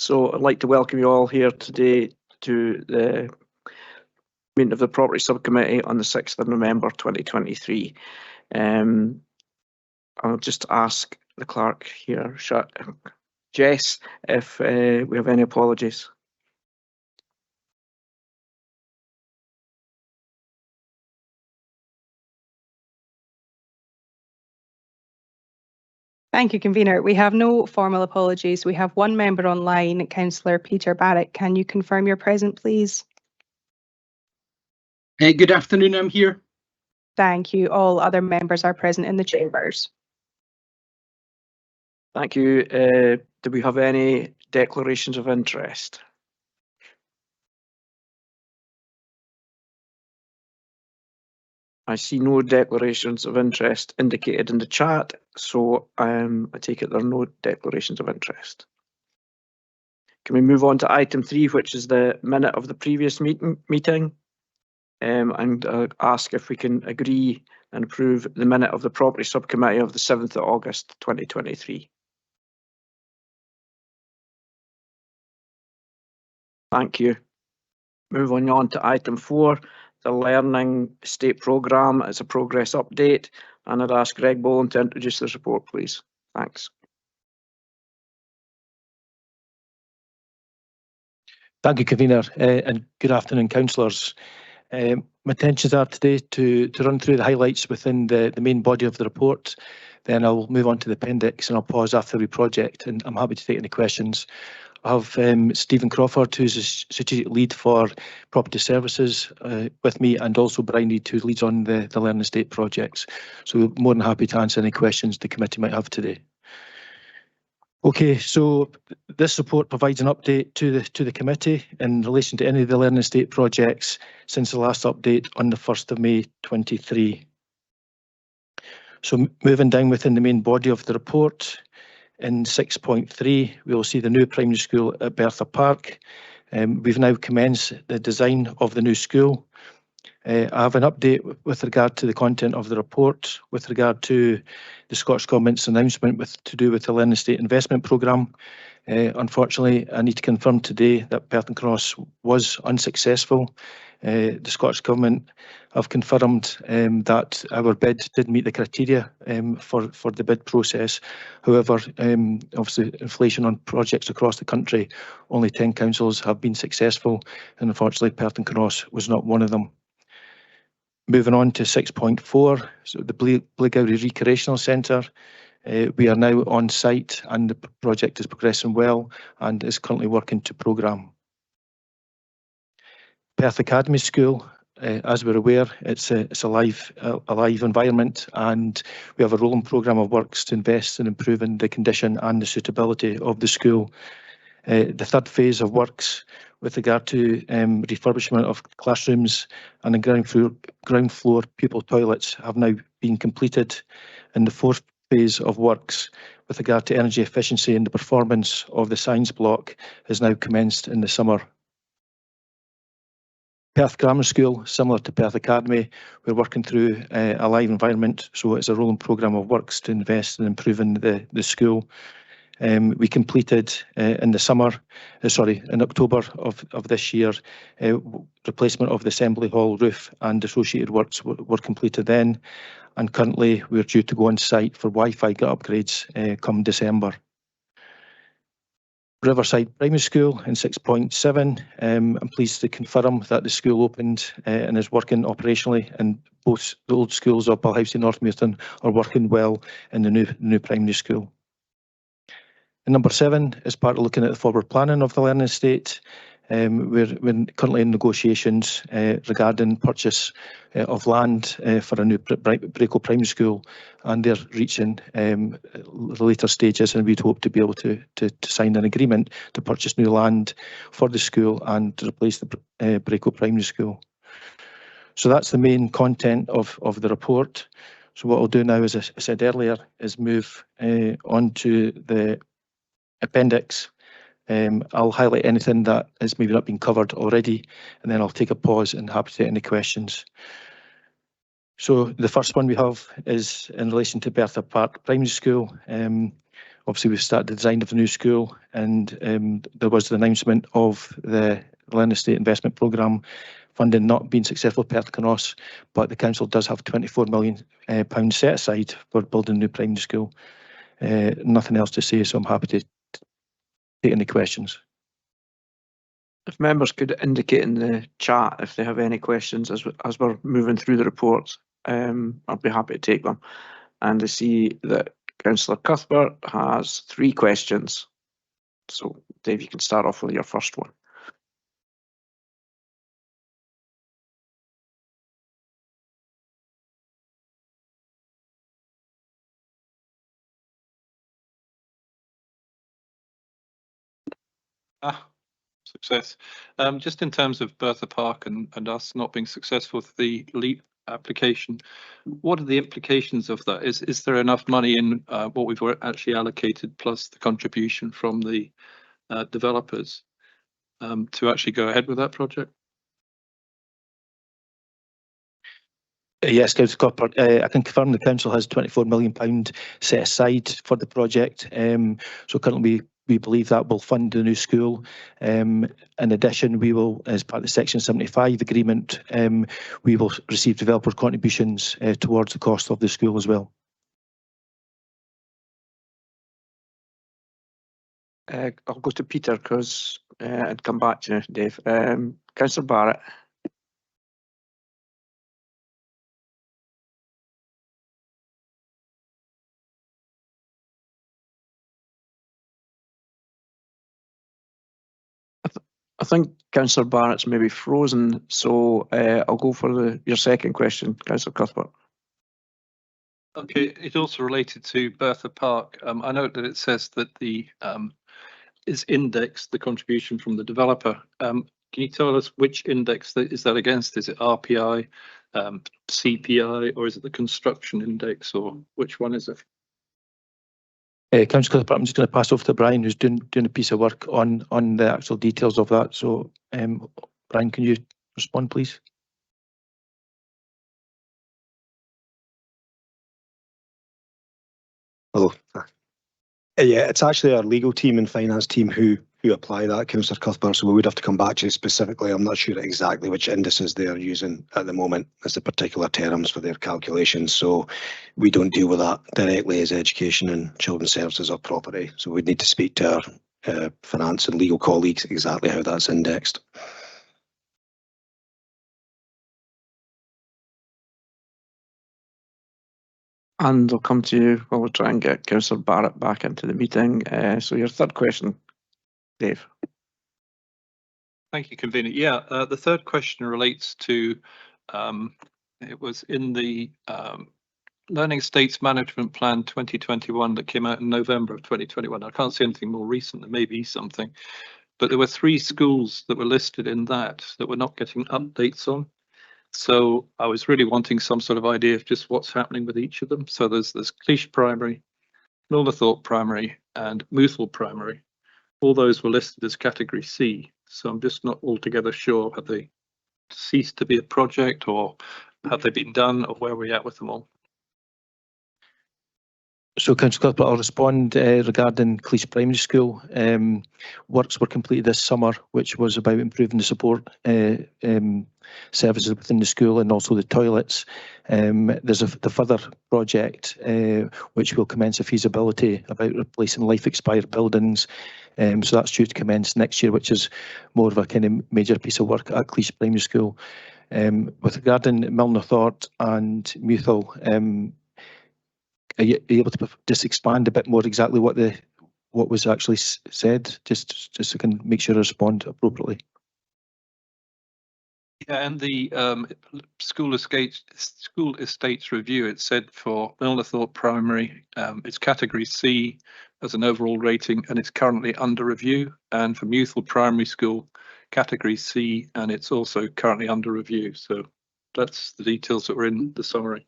So I'd like to welcome you all here today to the meeting of the Property Subcommittee on the 6th of November 2023. I'll just ask the clerk here, Jess, if we have any apologies. Thank you, Convener. We have no formal apologies. We have one member online, Councillor Peter Barrett. Can you confirm you're present, please? Good afternoon, I'm here. Thank you. All other members are present in the chambers. Thank you. Do we have any declarations of interest? I see no declarations of interest indicated in the chat, so I take it there are no declarations of interest. Can we move on to item 3, which is the minute of the previous meeting? And ask if we can agree and approve the minute of the Property Subcommittee of the 7th of August 2023. Thank you. Moving on to item 4, the Learning Estate Programme as a progress update, and I'd ask Greg Boland to introduce this report, please. Thanks. Thank you, Convener, and good afternoon, councillors. My intentions are today to run through the highlights within the main body of the report. Then I'll move on to the appendix and I'll pause after the project, and I'm happy to take any questions. I have Stephen Crawford, who's a strategic lead for property services with me, and also Brian Reid, who leads on the Learning Estate projects. So more than happy to answer any questions the committee might have today. Okay, so this report provides an update to the committee in relation to any of the Learning Estate projects since the last update on the 1st of May 23. So moving down within the main body of the report, in 6.3, we will see the new primary school at Bertha Park. We've now commenced the design of the new school. I have an update with regard to the content of the report, with regard to the Scottish Government's announcement to do with the Learning Estate Investment Programme. Unfortunately, I need to confirm today that Perth and Cross was unsuccessful. The Scottish Government have confirmed that our bid did meet the criteria for the bid process. However, obviously inflation on projects across the country, only 10 councils have been successful, and unfortunately Perth and Cross was not one of them. Moving on to 6.4, so the Blairgowrie Recreational Centre. We are now on site and the project is progressing well and is currently working to programme. Perth Academy School, as we're aware, it's a live environment, and we have a rolling programme of works to invest in improving the condition and the suitability of the school. The third phase of works with regard to refurbishment of classrooms and the ground floor pupil toilets have now been completed, and the fourth phase of works with regard to energy efficiency and the performance of the science block has now commenced in the summer. Perth Grammar School, similar to Perth Academy, we're working through a live environment, so it's a rolling programme of works to invest in improving the school. We completed in October of this year, replacement of the Assembly Hall roof and associated works were completed then, and currently we're due to go on site for Wi-Fi upgrades come December. Riverside Primary School in 6.7, I'm pleased to confirm that the school opened and is working operationally, and both the old schools of Balhowsie and Northmuirton are working well in the new primary school. And number 7 is part of looking at the forward planning of the Learning Estate. We're currently in negotiations regarding purchase of land for a new Braco Primary School, and they're reaching the later stages, and we'd hope to be able to sign an agreement to purchase new land for the school and to replace the Braco Primary School. So that's the main content of the report. So what I'll do now, as I said earlier, is move on to the appendix. I'll highlight anything that has maybe not been covered already, and then I'll take a pause and happy to take any questions. So the first one we have is in relation to Bertha Park Primary School. obviously we've started the design of the new school, and there was the announcement of the Learning Estate Investment Programme funding not being successful at Perthcanos, but the council does have £24 million set aside for building a new primary school. Nothing else to say, so I'm happy to take any questions. If members could indicate in the chat if they have any questions as we're moving through the reports, I'd be happy to take them. And I see that Councillor Cuthbert has 3 questions. So Dave, you can start off with your first one. Success. Just in terms of Bertha Park and us not being successful with the LEAP application, what are the implications of that? Is there enough money in what we've actually allocated plus the contribution from the developers to actually go ahead with that project? Yes, Councillor Cuthbert, I can confirm the council has £24 million set aside for the project. So currently we believe that will fund the new school. In addition, we will, as part of the Section 75 agreement, we will receive developer contributions towards the cost of the school as well. I'll go to Peter because I'd come back to you, Dave. Councillor Barrett. I think Councillor Barrett's maybe frozen, so I'll go for your second question, Councillor Cuthbert. Okay, it also related to Bertha Park. I note that it says that the is indexed the contribution from the developer. Can you tell us which index is that against? Is it RPI, CPI, or is it the construction index, or which one is it? Councillor Cuthbert, I'm just going to pass over to Brian, who's doing a piece of work on the actual details of that. So, Brian, can you respond, please? Hello. Yeah, it's actually our legal team and finance team who apply that, Councillor Cuthbert, so we would have to come back to you specifically. I'm not sure exactly which indices they are using at the moment as the particular terms for their calculations, so we don't deal with that directly as Education and Children's Services or Property, so we'd need to speak to our finance and legal colleagues exactly how that's indexed. And I'll come to you while we'll try and get Councillor Barrett back into the meeting. So your third question, Dave. Thank you, Convener. Yeah, the third question relates to, it was in the Learning Estates Management Plan 2021 that came out in November of 2021. I can't see anything more recent, there may be something, but there were 3 schools that were listed in that we're not getting updates on. So I was really wanting some sort of idea of just what's happening with each of them. So there's Cleash Primary, Milnerthorpe Primary and Mouthall Primary. All those were listed as category C. So I'm just not altogether sure, have they ceased to be a project or have they been done, or where are we at with them all? So, Councillor Cuthbert, I'll respond regarding Cleash Primary School. Works were completed this summer, which was about improving the support services within the school and also the toilets. There's the further project which will commence a feasibility about replacing life expired buildings. So that's due to commence next year, which is more of a kind of major piece of work at Cleash Primary School. With regarding Milnerthorpe and Mouthall, are you able to just expand a bit more exactly what was actually said, just so I can make sure I respond appropriately? Yeah, and the school estates review, it said for Milnerthorpe Primary, it's category C as an overall rating, and it's currently under review. And for Mouthall Primary School, category C, and it's also currently under review. So that's the details that were in the summary.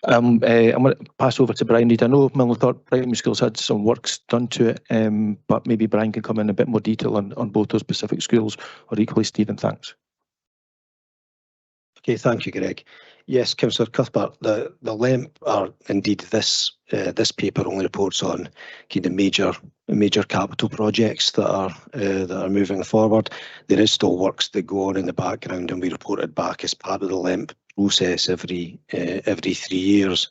I'm going to pass over to Brian Reid. I know Milnerthorpe Primary School's had some works done to it, but maybe Brian can come in a bit more detail on both those specific schools, or equally Stephen, thanks. Okay, thank you, Greg. Yes, Councillor Cuthbert, the LEMP are indeed this paper only reports on kind of major capital projects that are moving forward. There is still works that go on in the background, and we report it back as part of the LEMP process every 3 years.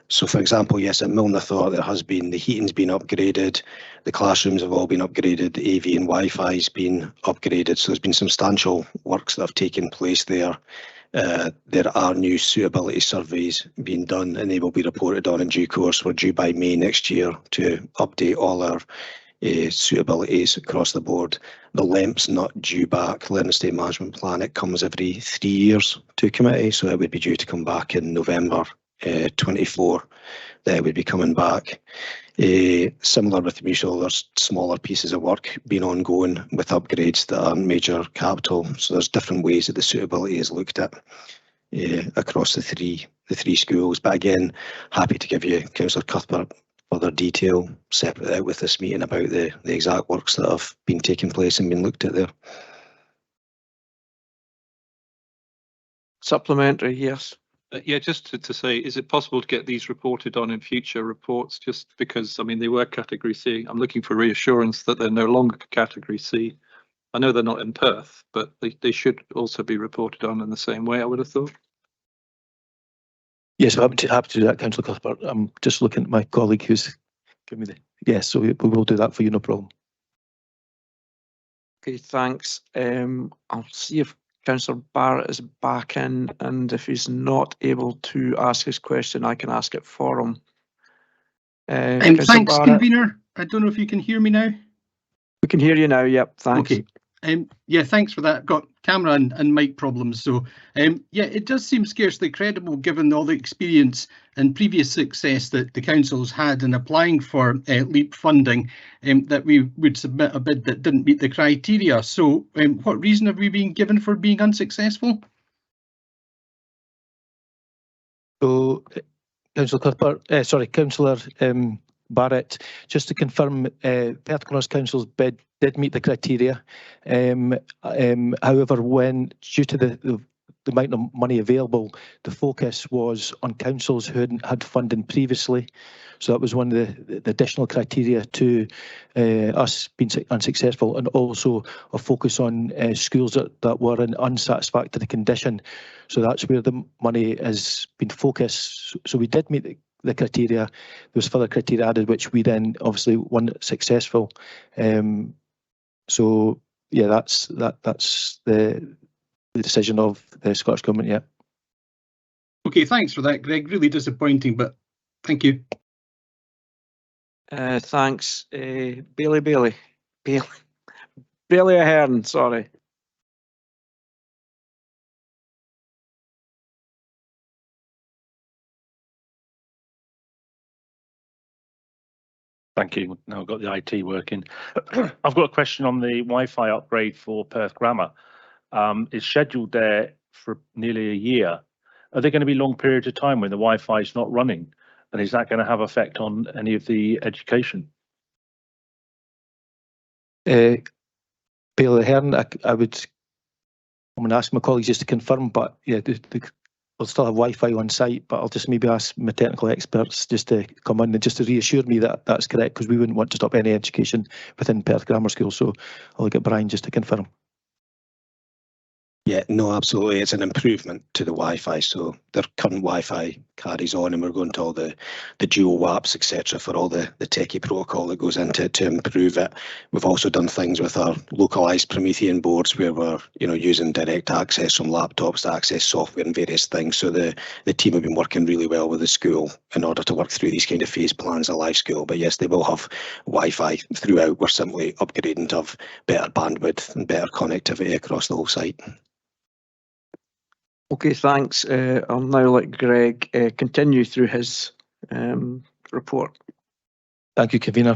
So, for example, yes, at Milnathort there has been, the heating's been upgraded, the classrooms have all been upgraded, the AV and Wi-Fi's been upgraded. So there's been substantial works that have taken place there. There are new suitability surveys being done, and they will be reported on in due course. We're due by May next year to update all our suitabilities across the board. The LEMP's not due back, Learning State Management Plan. It comes every 3 years to committee, so it would be due to come back in November 24. That would be coming back. Similar with Mutual, there's smaller pieces of work being ongoing with upgrades that are major capital. So there's different ways that the suitability is looked at across the three schools. But again, happy to give you, Councillor Cuthbert, further detail separate out with this meeting about the exact works that have been taking place and been looked at there. Supplementary, yes. Yeah, just to say, is it possible to get these reported on in future reports? Just because, I mean, they were category C. I'm looking for reassurance that they're no longer category C. I know they're not in Perth, but they should also be reported on in the same way, I would have thought. Yes, I'm happy to do that, Councillor Cuthbert. I'm just looking at my colleague who's giving me the... Yes, so we will do that for you, no problem. Okay, thanks. I'll see if Councillor Barrett is back in, and if he's not able to ask his question, I can ask it for him. Thanks, convener. I don't know if you can hear me now. We can hear you now. Yep, thanks. Okay. Yeah, thanks for that. Got camera and mic problems. So, yeah, it does seem scarcely credible given all the experience and previous success that the council's had in applying for LEAP funding, that we would submit a bid that didn't meet the criteria. So, what reason have we been given for being unsuccessful? So, Councillor Barrett, just to confirm, Perth Glass Council's bid did meet the criteria. However, when due to the amount of money available, the focus was on councils who had funding previously. So that was one of the additional criteria to us being unsuccessful, and also a focus on schools that were in unsatisfactory condition. So that's where the money has been focused. So we did meet the criteria. There was further criteria added, which we then obviously weren't successful. So yeah, that's the decision of the Scottish Government. Yeah. Okay, thanks for that, Greg. Really disappointing, but thank you. Thanks, Bailey Ahern. Sorry. Thank you. Now I've got the IT working. I've got a question on the Wi-Fi upgrade for Perth Grammar. It's scheduled there for nearly a year. Are there going to be long periods of time when the Wi-Fi is not running? And is that going to have effect on any of the education? Bailey Ahern, I'm going to ask my colleagues just to confirm, but yeah, we'll still have Wi-Fi on site, but I'll just maybe ask my technical experts just to come in and just to reassure me that that's correct, because we wouldn't want to stop any education within Perth Grammar School. So I'll get Brian just to confirm. Yeah, no, absolutely. It's an improvement to the Wi-Fi. So their current Wi-Fi carries on, and we're going to all the dual WAPs, etc., for all the techie protocol that goes into it to improve it. We've also done things with our localized Promethean boards where we're using direct access from laptops to access software and various things. So the team have been working really well with the school in order to work through these kind of phase plans of live school. But yes, they will have Wi-Fi throughout. We're simply upgrading to have better bandwidth and better connectivity across the whole site. Okay, thanks. I'll now let Greg continue through his report. Thank you, convener.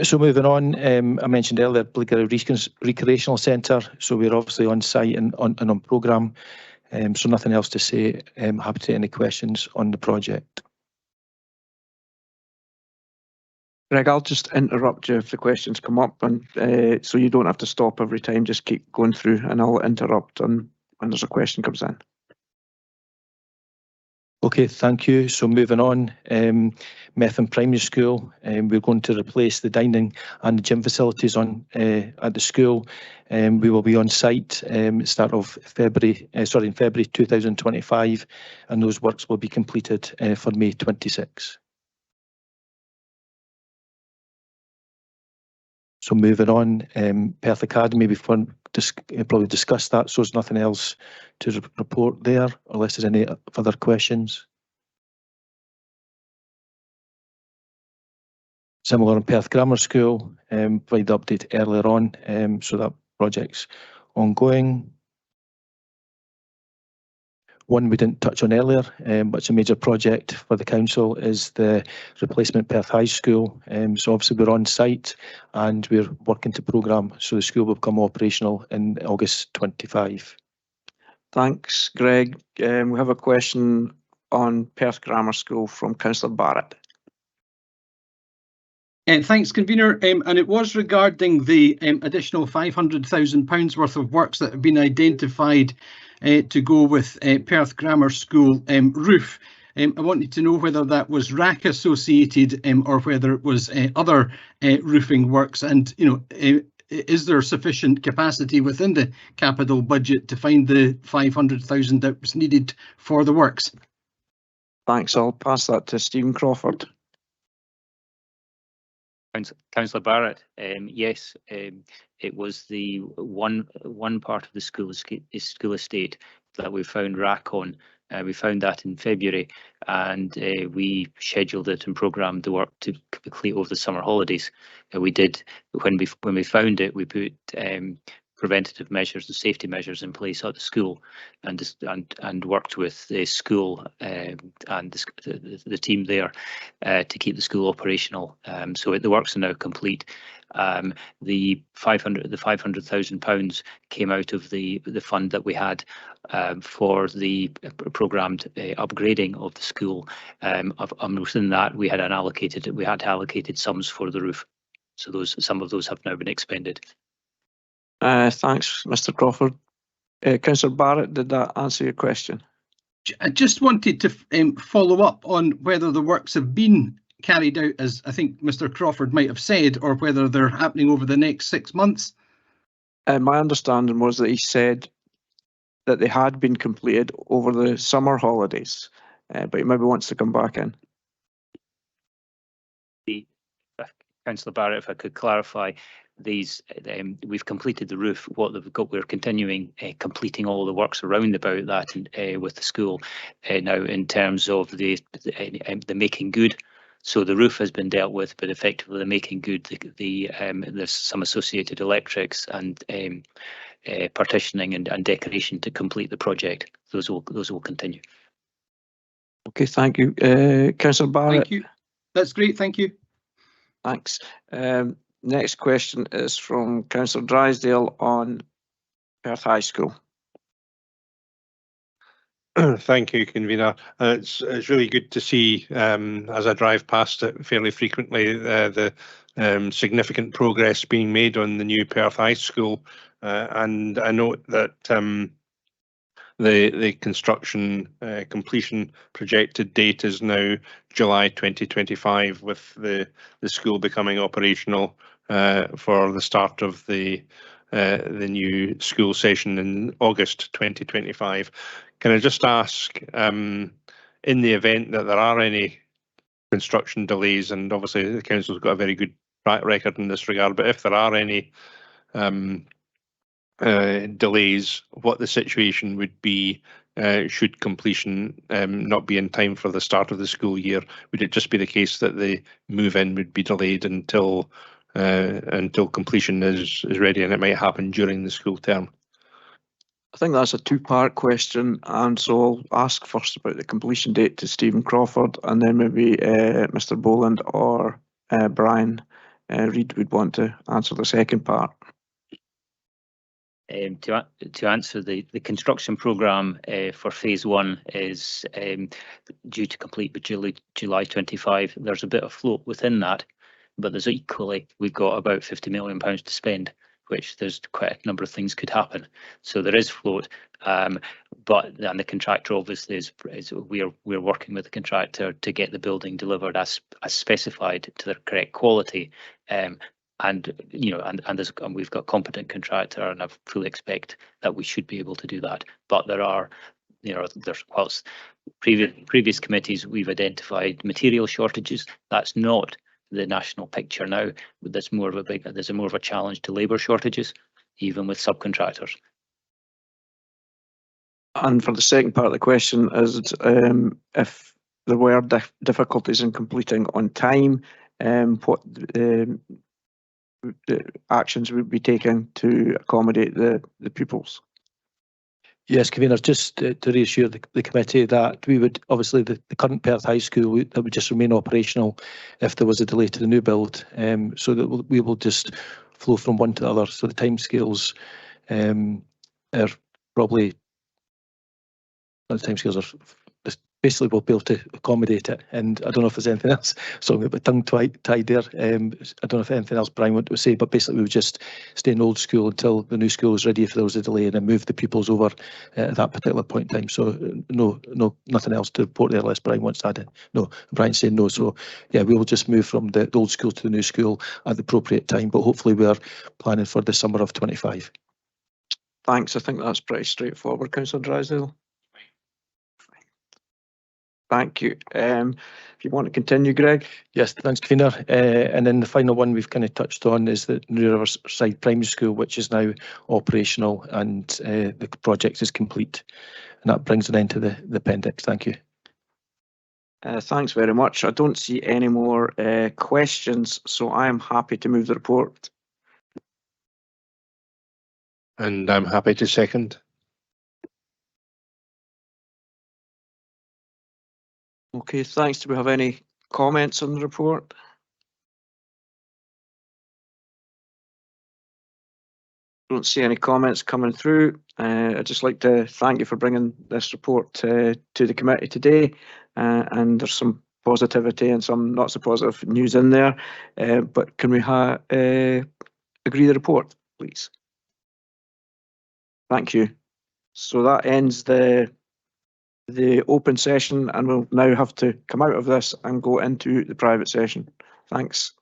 So moving on, I mentioned earlier, Bleaker Recreational Centre. So we're obviously on site and on programme. So nothing else to say. Happy to take any questions on the project. Greg, I'll just interrupt you if the questions come up, and so you don't have to stop every time. Just keep going through, and I'll interrupt when there's a question comes in. Okay, thank you. So moving on, Methven Primary School, we're going to replace the dining and the gym facilities on at the school. We will be on site start of February, in February 2025, and those works will be completed for May 26. So moving on, Perth Academy, we've probably discussed that, so there's nothing else to report there, unless there's any further questions. Similar in Perth Grammar School, provide the update earlier on, so that project's ongoing. One we didn't touch on earlier, but it's a major project for the council, is the replacement Perth High School. So obviously we're on site and we're working to programme, so the school will become operational in August 25. Thanks, Greg. We have a question on Perth Grammar School from Councillor Barrett. Thanks, Convener. And it was regarding the additional £500,000 worth of works that have been identified to go with Perth Grammar School roof. I wanted to know whether that was RAC associated or whether it was other roofing works, and is there sufficient capacity within the capital budget to find the 500,000 that was needed for the works? Thanks. I'll pass that to Stephen Crawford. Councillor Barrett, yes, it was the one part of the school estate that we found RAC on. We found that in February, and we scheduled it and programmed the work to complete over the summer holidays. We did, when we found it, we put preventative measures and safety measures in place at the school, and worked with the school and the team there to keep the school operational. So the works are now complete. The £500,000 came out of the fund that we had for the programmed upgrading of the school. Within that, we had allocated sums for the roof. So some of those have now been expended. Thanks, Mr. Crawford. Councillor Barrett, did that answer your question? I just wanted to follow up on whether the works have been carried out, as I think Mr. Crawford might have said, or whether they're happening over the next 6 months. My understanding was that he said that they had been completed over the summer holidays, but he maybe wants to come back in. Councillor Barrett, if I could clarify, we've completed the roof. What they've got, we're continuing completing all the works around about that with the school now in terms of the making good. So the roof has been dealt with, but effectively the making good, there's some associated electrics and partitioning and decoration to complete the project. Those will continue. Okay, thank you, Councillor Barrett. Thank you. That's great. Thank you. Thanks. Next question is from Councillor Drysdale on Perth High School. Thank you, Convener. It's really good to see, as I drive past it fairly frequently, the significant progress being made on the new Perth High School. And I note that the construction completion projected date is now July 2025, with the school becoming operational for the start of the new school session in August 2025. Can I just ask, in the event that there are any construction delays, and obviously the council's got a very good track record in this regard, but if there are any delays, what the situation would be should completion not be in time for the start of the school year? Would it just be the case that the move-in would be delayed until completion is ready, and it might happen during the school term? I think that's a two-part question, and so I'll ask first about the completion date to Stephen Crawford, and then maybe Mr. Boland or Brian Reid would want to answer the second part. To answer, the construction programme for phase 1 is due to complete by July 25. There's a bit of float within that, but there's equally, we've got about £50 million to spend, which there's quite a number of things could happen. So there is float. but and the contractor obviously is we're working with the contractor to get the building delivered as specified to the correct quality. And we've got competent contractor, and I fully expect that we should be able to do that. But there's whilst previous committees we've identified material shortages. That's not the national picture now. There's more of a challenge to labour shortages, even with subcontractors. And for the second part of the question is if there were difficulties in completing on time, what the actions would be taken to accommodate the pupils? Yes, Convener, just to reassure the committee that we would, obviously the current Perth High School, that would just remain operational if there was a delay to the new build, so that we will just flow from one to the other. So the timescales are probably, the timescales are basically we'll be able to accommodate it. And I don't know if there's anything else. So I'm a bit tongue tied there. I don't know if anything else Brian wanted to say, but basically we would just stay in old school until the new school is ready if there was a delay, and then move the pupils over at that particular point in time. So no, nothing else to report there unless Brian wants to add it. No, Brian's saying no. So yeah, we will just move from the old school to the new school at the appropriate time, but hopefully we are planning for the summer of 25. Thanks. I think that's pretty straightforward, Councillor Drysdale. Thank you. If you want to continue, Greg. Yes, thanks, Convener. And then the final one we've kind of touched on is the New Riverside Primary School, which is now operational, and the project is complete. And that brings an end to the appendix. Thank you. Thanks very much. I don't see any more questions, so I am happy to move the report. And I'm happy to second. Okay, thanks. Do we have any comments on the report? Don't see any comments coming through. I'd just like to thank you for bringing this report to the committee today. And there's some positivity and some not so positive news in there. But can we agree the report, please? Thank you. So that ends the open session, and we'll now have to come out of this and go into the private session. Thanks.